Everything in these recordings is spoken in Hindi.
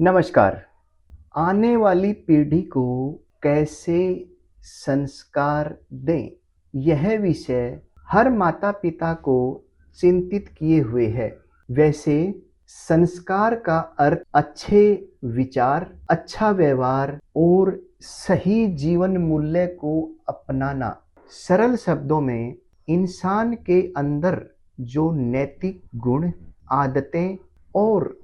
नमस्कार। आने वाली पीढ़ी को कैसे संस्कार दें, यह विषय हर माता-पिता को चिंतित किए हुए है। वैसे संस्कार का अर्थ अच्छे विचार, अच्छा व्यवहार और सही जीवन मूल्य को अपनाना। सरल शब्दों में इंसान के अंदर जो नैतिक गुण, आदतें और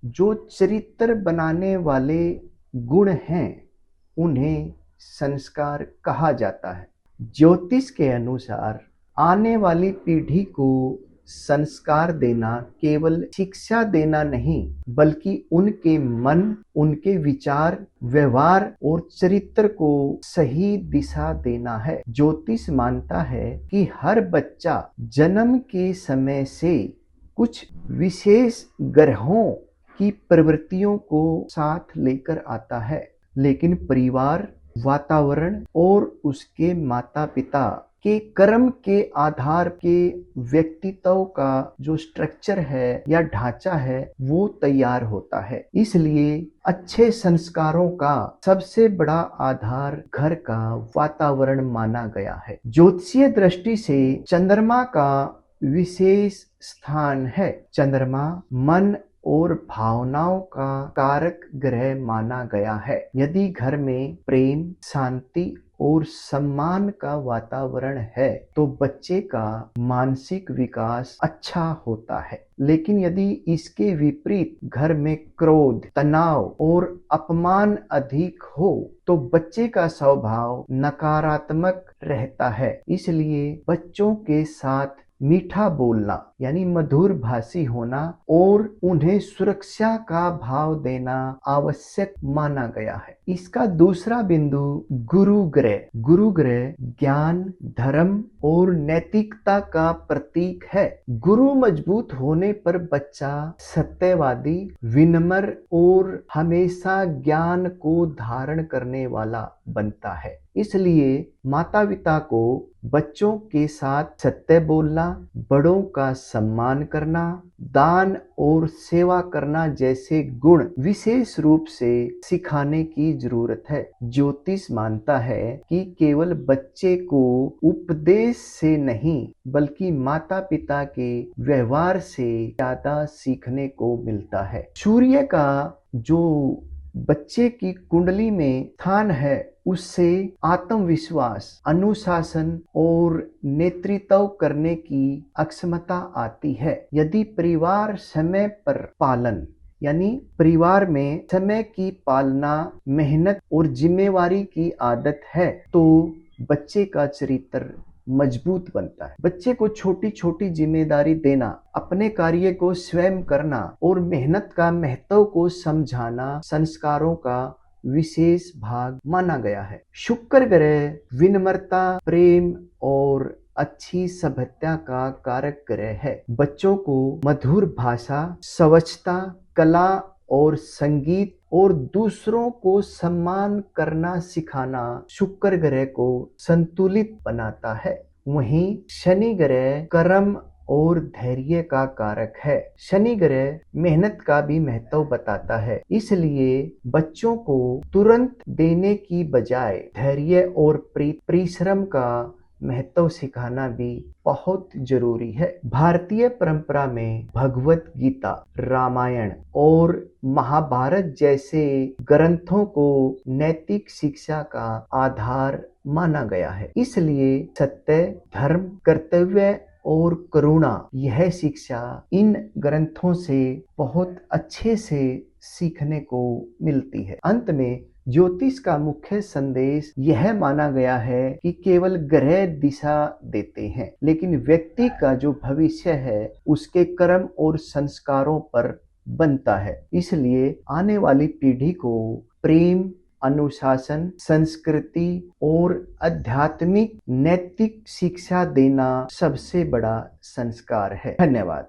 जो चरित्र बनाने वाले गुण हैं, उन्हें संस्कार कहा जाता है। ज्योतिष के अनुसार आने वाली पीढ़ी को संस्कार देना केवल शिक्षा देना नहीं, बल्कि उनके मन, उनके विचार, व्यवहार और चरित्र को सही दिशा देना है। ज्योतिष मानता है कि हर बच्चा जन्म के समय से कुछ विशेष ग्रहों की प्रवृत्तियों को साथ लेकर आता है, लेकिन परिवार, वातावरण और उसके माता पिता के कर्म के आधार के व्यक्तित्व का जो स्ट्रक्चर है या ढांचा है वो तैयार होता है। इसलिए अच्छे संस्कारों का सबसे बड़ा आधार घर का वातावरण माना गया है। ज्योतिषीय दृष्टि से चंद्रमा का विशेष स्थान है। चंद्रमा मन और भावनाओं का कारक ग्रह माना गया है। यदि घर में प्रेम, शांति और सम्मान का वातावरण है तो बच्चे का मानसिक विकास अच्छा होता है। लेकिन यदि इसके विपरीत घर में क्रोध, तनाव और अपमान अधिक हो तो बच्चे का स्वभाव नकारात्मक रहता है। इसलिए बच्चों के साथ मीठा बोलना यानी मधुर भाषी होना और उन्हें सुरक्षा का भाव देना आवश्यक माना गया है। इसका दूसरा बिंदु गुरु ग्रह। गुरु ग्रह ज्ञान, धर्म और नैतिकता का प्रतीक है। गुरु मजबूत होने पर बच्चा सत्यवादी, विनम्र और हमेशा ज्ञान को धारण करने वाला बनता है। इसलिए माता पिता को बच्चों के साथ सत्य बोलना, बड़ों का सम्मान करना, दान और सेवा करना जैसे गुण विशेष रूप से सिखाने की जरूरत है। ज्योतिष मानता है कि केवल बच्चे को उपदेश से नहीं, बल्कि माता पिता के व्यवहार से ज्यादा सीखने को मिलता है। सूर्य का जो बच्चे की कुंडली में स्थान है, उससे आत्मविश्वास, अनुशासन और नेतृत्व करने की अक्षमता आती है। यदि परिवार समय पर पालन यानी परिवार में समय की पालना, मेहनत और जिम्मेवारी की आदत है तो बच्चे का चरित्र मजबूत बनता है। बच्चे को छोटी छोटी जिम्मेदारी देना, अपने कार्य को स्वयं करना और मेहनत का महत्व को समझाना संस्कारों का विशेष भाग माना गया है। शुक्र ग्रह विनम्रता, प्रेम और अच्छी सभ्यता का कारक ग्रह है। बच्चों को मधुर भाषा, स्वच्छता, कला और संगीत और दूसरों को सम्मान करना सिखाना शुक्र ग्रह को संतुलित बनाता है। वहीं शनि ग्रह कर्म और धैर्य का कारक है। शनि ग्रह मेहनत का भी महत्व बताता है। इसलिए बच्चों को तुरंत देने की बजाय धैर्य और परिश्रम का महत्व सिखाना भी बहुत जरूरी है। भारतीय परंपरा में भगवत गीता, रामायण और महाभारत जैसे ग्रंथों को नैतिक शिक्षा का आधार माना गया है। इसलिए सत्य, धर्म, कर्तव्य और करुणा, यह शिक्षा इन ग्रंथों से बहुत अच्छे से सीखने को मिलती है। अंत में ज्योतिष का मुख्य संदेश यह माना गया है कि केवल ग्रह दिशा देते हैं, लेकिन व्यक्ति का जो भविष्य है उसके कर्म और संस्कारों पर बनता है। इसलिए आने वाली पीढ़ी को प्रेम, अनुशासन, संस्कृति और आध्यात्मिक नैतिक शिक्षा देना सबसे बड़ा संस्कार है। धन्यवाद।